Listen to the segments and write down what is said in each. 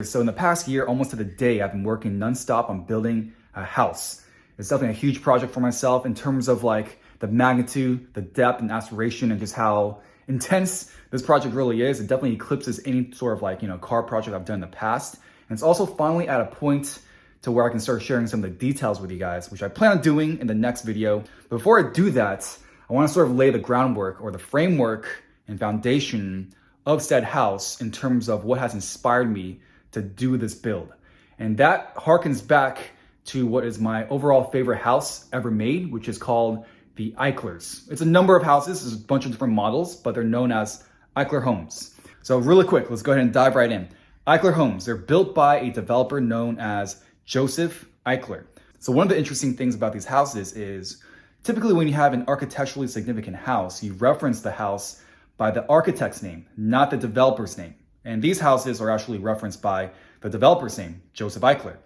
So in the past year, almost to the day, I've been working nonstop on building a house. It's definitely a huge project for myself in terms of like the magnitude, the depth and aspiration, and just how intense this project really is. It definitely eclipses any sort of like, car project I've done in the past. And it's also finally at a point to where I can start sharing some of the details with you guys, which I plan on doing in the next video. But before I do that, I want to sort of lay the groundwork or the framework and foundation of said house in terms of what has inspired me to do this build. And that harkens back to what is my overall favorite house ever made, which is called the Eichlers. It's a number of houses, there's a bunch of different models, but they're known as Eichler homes. So really quick, let's go ahead and dive right in. Eichler homes, they're built by a developer known as Joseph Eichler. So one of the interesting things about these houses is typically when you have an architecturally significant house, you reference the house by the architect's name, not the developer's name. And these houses are actually referenced by the developer's name, Joseph Eichler.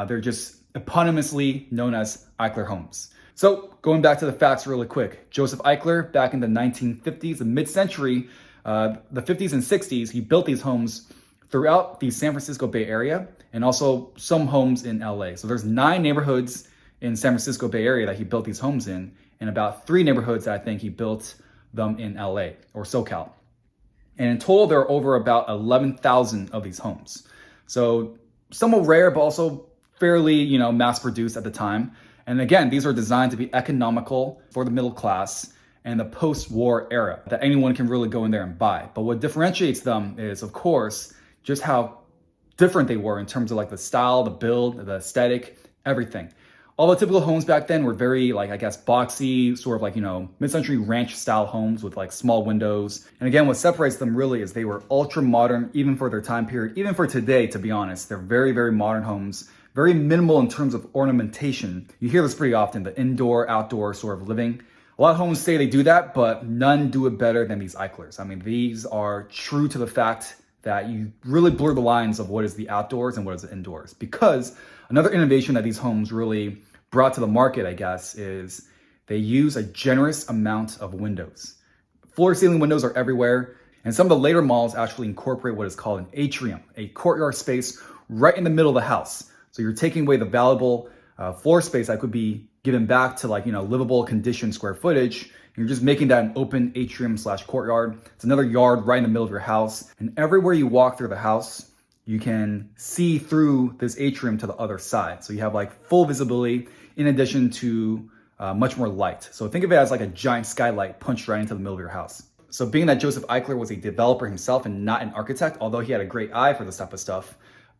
They're just eponymously known as Eichler homes. So going back to the facts really quick, Joseph Eichler, back in the 1950s, the mid-century, the 50s and 60s, he built these homes throughout the San Francisco Bay Area and also some homes in LA. So there's 9 neighborhoods in San Francisco Bay Area that he built these homes in, and about 3 neighborhoods that I think he built them in LA or SoCal. And in total, there are over about 11,000 of these homes. So somewhat rare, but also fairly, mass produced at the time. And again, these are designed to be economical for the middle class and the post-war era that anyone can really go in there and buy. But what differentiates them is, of course, just how different they were in terms of like the style, the build, the aesthetic, everything. All the typical homes back then were very boxy, sort of like, mid-century ranch style homes with like small windows. And again, what separates them really is they were ultra modern, even for their time period, even for today, to be honest. They're very, very modern homes, very minimal in terms of ornamentation. You hear this pretty often, the indoor, outdoor sort of living. A lot of homes say they do that, but none do it better than these Eichlers. I mean, these are true to the fact that you really blur the lines of what is the outdoors and what is the indoors. Because another innovation that these homes really brought to the market, I guess, is they use a generous amount of windows. Floor ceiling windows are everywhere. And some of the later models actually incorporate what is called an atrium, a courtyard space right in the middle of the house. So you're taking away the valuable floor space that could be given back to livable condition square footage. You're just making that an open atrium / courtyard. It's another yard right in the middle of your house. And everywhere you walk through the house, you can see through this atrium to the other side. So you have like full visibility in addition to much more light. So think of it as like a giant skylight punched right into the middle of your house. So being that Joseph Eichler was a developer himself and not an architect, although he had a great eye for this type of stuff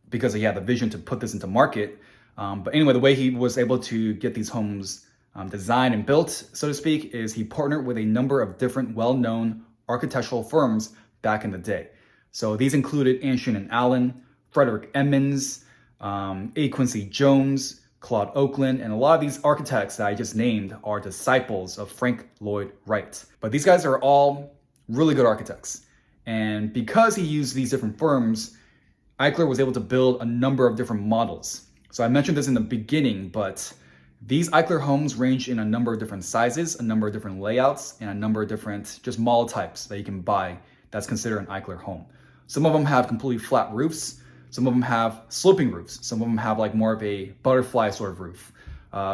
because he had the vision to put this into market. But anyway, the way he was able to get these homes designed and built, so to speak, is he partnered with a number of different well-known architectural firms back in the day. So these included Anshin and Allen, Frederick Emmons, A. Quincy Jones, Claude Oakland, and a lot of these architects that I just named are disciples of Frank Lloyd Wright. But these guys are all really good architects. And because he used these different firms, Eichler was able to build a number of different models. So I mentioned this in the beginning, but these Eichler homes range in a number of different sizes, a number of different layouts, and a number of different just model types that you can buy that's considered an Eichler home. Some of them have completely flat roofs. Some of them have sloping roofs. Some of them have like more of a butterfly sort of roof.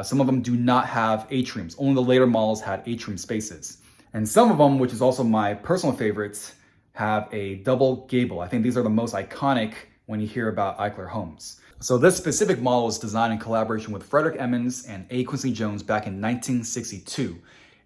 Some of them do not have atriums. Only the later models had atrium spaces. And some of them, which is also my personal favorites, have a double gable. I think these are the most iconic when you hear about Eichler homes. So this specific model was designed in collaboration with Frederick Emmons and A. Quincy Jones back in 1962.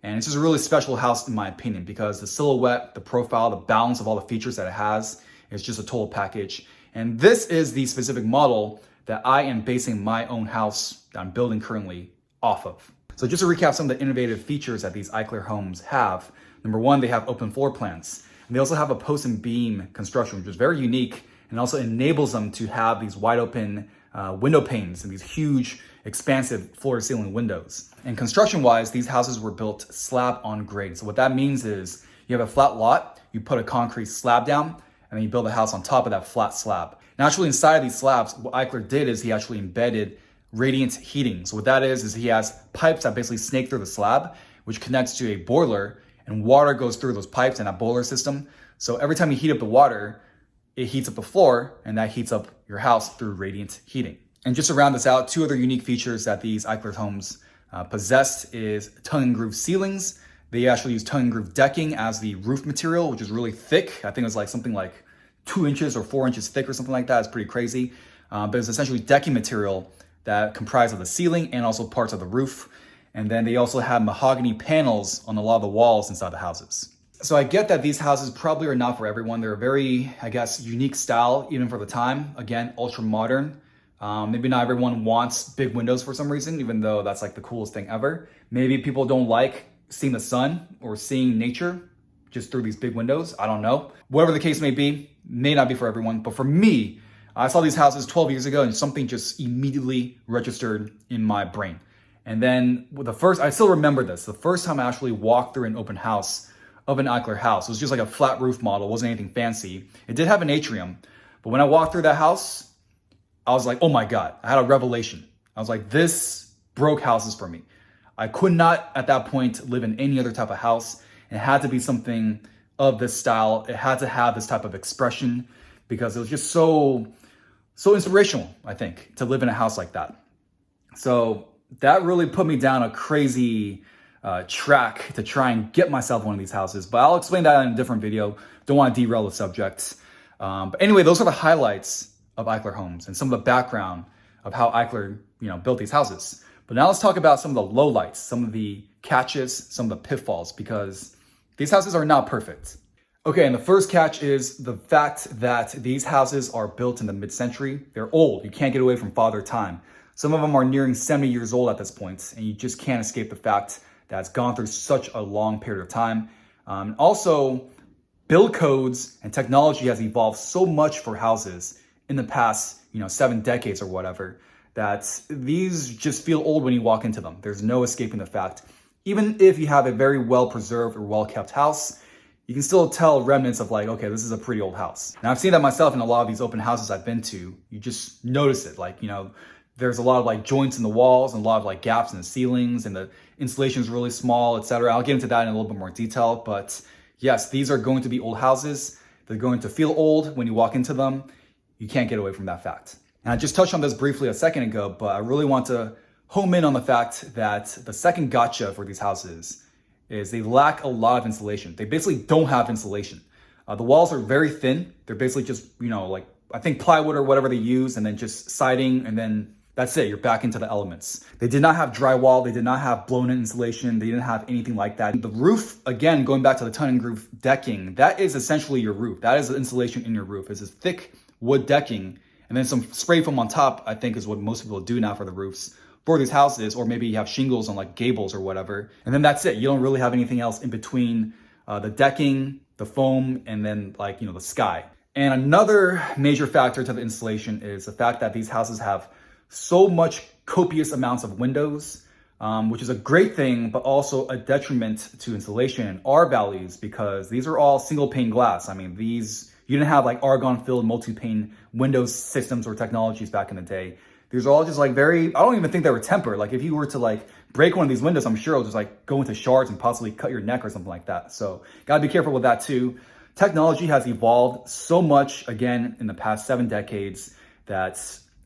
And it's just a really special house in my opinion because the silhouette, the profile, the balance of all the features that it has is just a total package. And this is the specific model that I am basing my own house that I'm building currently off of. So just to recap some of the innovative features that these Eichler homes have. Number one, they have open floor plans. And they also have a post and beam construction, which is very unique and also enables them to have these wide open window panes and these huge, expansive floor to ceiling windows. And construction wise, these houses were built slab on grade. So what that means is you have a flat lot, you put a concrete slab down, and then you build a house on top of that flat slab. Now, actually inside of these slabs, what Eichler did is he actually embedded radiant heating. So what that is he has pipes that basically snake through the slab, which connects to a boiler, and water goes through those pipes and that boiler system. So every time you heat up the water, it heats up the floor, and that heats up your house through radiant heating. And just to round this out, two other unique features that these Eichler homes possessed is tongue and groove ceilings. They actually use tongue and groove decking as the roof material, which is really thick. I think it's like something like 2 inches or 4 inches thick or something like that. It's pretty crazy. But it's essentially decking material that comprise of the ceiling and also parts of the roof. And then they also have mahogany panels on a lot of the walls inside the houses. So I get that these houses probably are not for everyone. They're a very, I guess, unique style, even for the time. Again, ultra modern. Maybe not everyone wants big windows for some reason, even though that's like the coolest thing ever. Maybe people don't like seeing the sun or seeing nature just through these big windows. I don't know. Whatever the case may be, may not be for everyone. But for me, I saw these houses 12 years ago and something just immediately registered in my brain. And then I still remember this, the first time I actually walked through an open house of an Eichler house. It was just like a flat roof model. It wasn't anything fancy. It did have an atrium. But when I walked through that house, I was like, oh my God, I had a revelation. I was like, this broke houses for me. I could not at that point live in any other type of house. It had to be something of this style. It had to have this type of expression because it was just so inspirational, I think, to live in a house like that. So that really put me down a crazy track to try and get myself one of these houses. But I'll explain that in a different video. Don't want to derail the subject. But anyway, those are the highlights of Eichler homes and some of the background of how Eichler, built these houses. But now let's talk about some of the lowlights, some of the catches, some of the pitfalls, because these houses are not perfect. Okay, and the first catch is the fact that these houses are built in the mid-century. They're old. You can't get away from Father Time. Some of them are nearing 70 years old at this point, and you just can't escape the fact that it's gone through such a long period of time. Also, build codes and technology has evolved so much for houses in the past, 7 decades or whatever, that these just feel old when you walk into them. There's no escaping the fact. Even if you have a very well-preserved or well-kept house, you can still tell remnants of like, okay, this is a pretty old house. Now, I've seen that myself in a lot of these open houses I've been to. You just notice it. Like, there's a lot of like joints in the walls and a lot of like gaps in the ceilings and the insulation is really small, etc. I'll get into that in a little bit more detail. But yes, these are going to be old houses. They're going to feel old when you walk into them. You can't get away from that fact. And I just touched on this briefly a second ago, but I really want to home in on the fact that the second gotcha for these houses is they lack a lot of insulation. They basically don't have insulation. The walls are very thin. They're basically just, like I think plywood or whatever they use, and then just siding, and then that's it. You're back into the elements. They did not have drywall. They did not have blown-in insulation. They didn't have anything like that. The roof, again, going back to the tongue and groove decking, that is essentially your roof. That is the insulation in your roof. It's this thick wood decking, and then some spray foam on top, I think is what most people do now for the roofs for these houses, or maybe you have shingles on like gables or whatever. And then that's it. You don't really have anything else in between the decking, the foam, and then like, the sky. And another major factor to the insulation is the fact that these houses have so much copious amounts of windows, which is a great thing, but also a detriment to insulation and R values because these are all single pane glass. I mean, you didn't have like argon-filled multi-pane windows systems or technologies back in the day. These are all just like I don't even think they were tempered. Like if you were to like break one of these windows, I'm sure it'll just like go into shards and possibly cut your neck or something like that. So gotta be careful with that too. Technology has evolved so much, again, in the past 7 decades that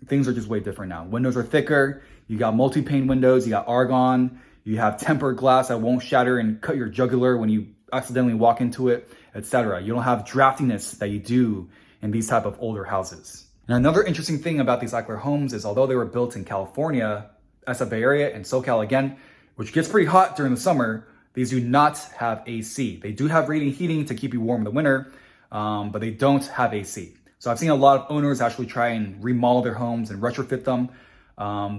things are just way different now. Windows are thicker. You got multi-pane windows. You got argon. You have tempered glass that won't shatter and cut your jugular when you accidentally walk into it, etc. You don't have draftiness that you do in these type of older houses. And another interesting thing about these Eichler homes is although they were built in California, SF Bay Area, and SoCal again, which gets pretty hot during the summer, these do not have AC. They do have radiant heating to keep you warm in the winter, but they don't have AC. So I've seen a lot of owners actually try and remodel their homes and retrofit them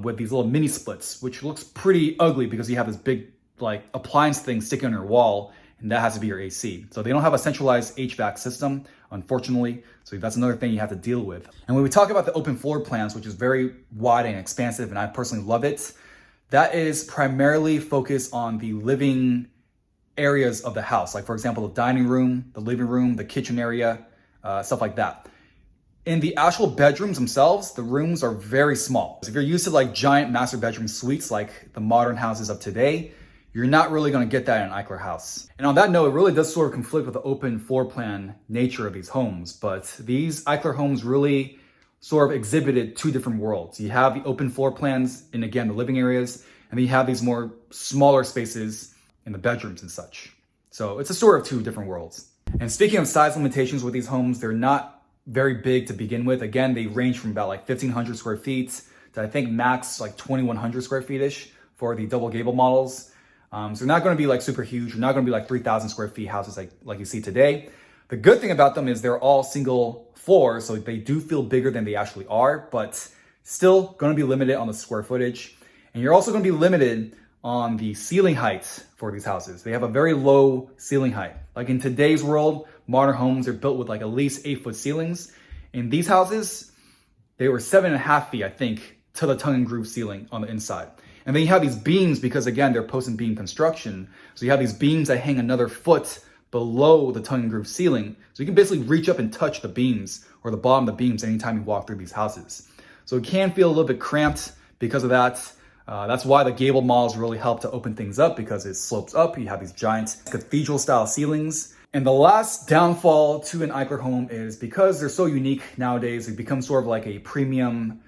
with these little mini splits, which looks pretty ugly because you have this big like appliance thing sticking on your wall, and that has to be your AC. So they don't have a centralized HVAC system, unfortunately. So that's another thing you have to deal with. And when we talk about the open floor plans, which is very wide and expansive, and I personally love it, that is primarily focused on the living areas of the house. Like for example, the dining room, the living room, the kitchen area, stuff like that. In the actual bedrooms themselves, the rooms are very small. So if you're used to like giant master bedroom suites, like the modern houses of today, You're not really going to get that in an Eichler house. And on that note, it really does sort of conflict with the open floor plan nature of these homes. But these Eichler homes really sort of exhibited two different worlds. You have the open floor plans in, again, the living areas, and then you have these more smaller spaces in the bedrooms and such. So it's a sort of two different worlds. And speaking of size limitations with these homes, they're not very big to begin with. Again, they range from about like 1,500 square feet to I think max like 2,100 square feet-ish for the double gable models. So they're not going to be like super huge. They're not going to be like 3,000 square feet houses like you see today. The good thing about them is they're all single floor, so they do feel bigger than they actually are, but still going to be limited on the square footage. And you're also going to be limited on the ceiling height for these houses. They have a very low ceiling height. Like in today's world, modern homes are built with like at least 8-foot ceilings. In these houses, they were 7.5 feet, I think, to the tongue and groove ceiling on the inside. And then you have these beams because, again, they're post and beam construction. So you have these beams that hang another foot below the tongue and groove ceiling. So you can basically reach up and touch the beams or the bottom of the beams anytime you walk through these houses. So it can feel a little bit cramped because of that. That's why the gable models really help to open things up, because it slopes up. You have these giant cathedral style ceilings. And the last downfall to an Eichler home is because they're so unique nowadays, they become sort of like a premium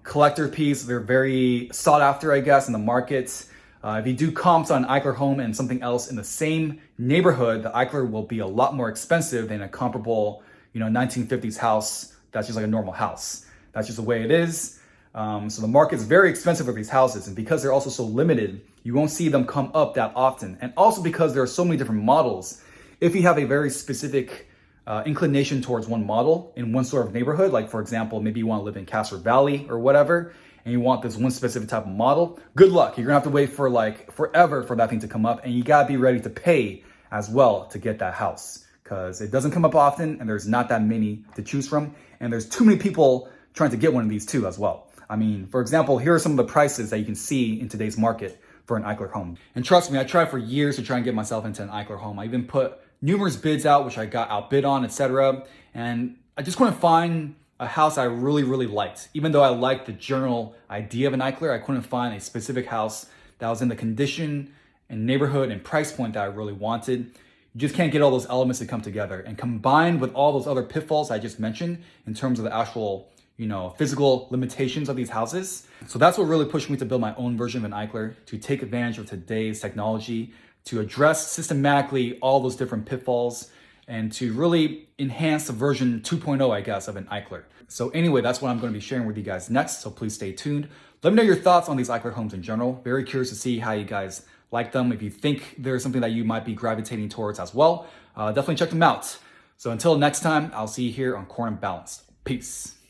collector piece. They're very sought after, I guess, in the market. If you do comps on Eichler home and something else in the same neighborhood, the Eichler will be a lot more expensive than a comparable, 1950s house that's just like a normal house. That's just the way it is. So the market's very expensive for these houses, and because they're also so limited, you won't see them come up that often. And also because there are so many different models, if you have a very specific inclination towards one model in one sort of neighborhood, like for example, maybe you want to live in Castro Valley or whatever, and you want this one specific type of model, good luck. You're gonna have to wait for like forever for that thing to come up, and you gotta be ready to pay as well to get that house, because it doesn't come up often and there's not that many to choose from, and there's too many people trying to get one of these too as well. I mean, for example, here are some of the prices that you can see in today's market for an Eichler home. And trust me, I tried for years to try and get myself into an Eichler home. I even put numerous bids out, which I got outbid on, etc. And I just couldn't find a house I really, really liked. Even though I liked the general idea of an Eichler, I couldn't find a specific house that was in the condition and neighborhood and price point that I really wanted. You just can't get all those elements to come together. And combined with all those other pitfalls I just mentioned in terms of the actual, physical limitations of these houses. So that's what really pushed me to build my own version of an Eichler, to take advantage of today's technology, to address systematically all those different pitfalls, and to really enhance the version 2.0, I guess, of an Eichler. So anyway, that's what I'm going to be sharing with you guys next, so please stay tuned. Let me know your thoughts on these Eichler homes in general. Very curious to see how you guys like them. If you think there's something that you might be gravitating towards as well, definitely check them out. So until next time, I'll see you here on Core and Balanced. Peace.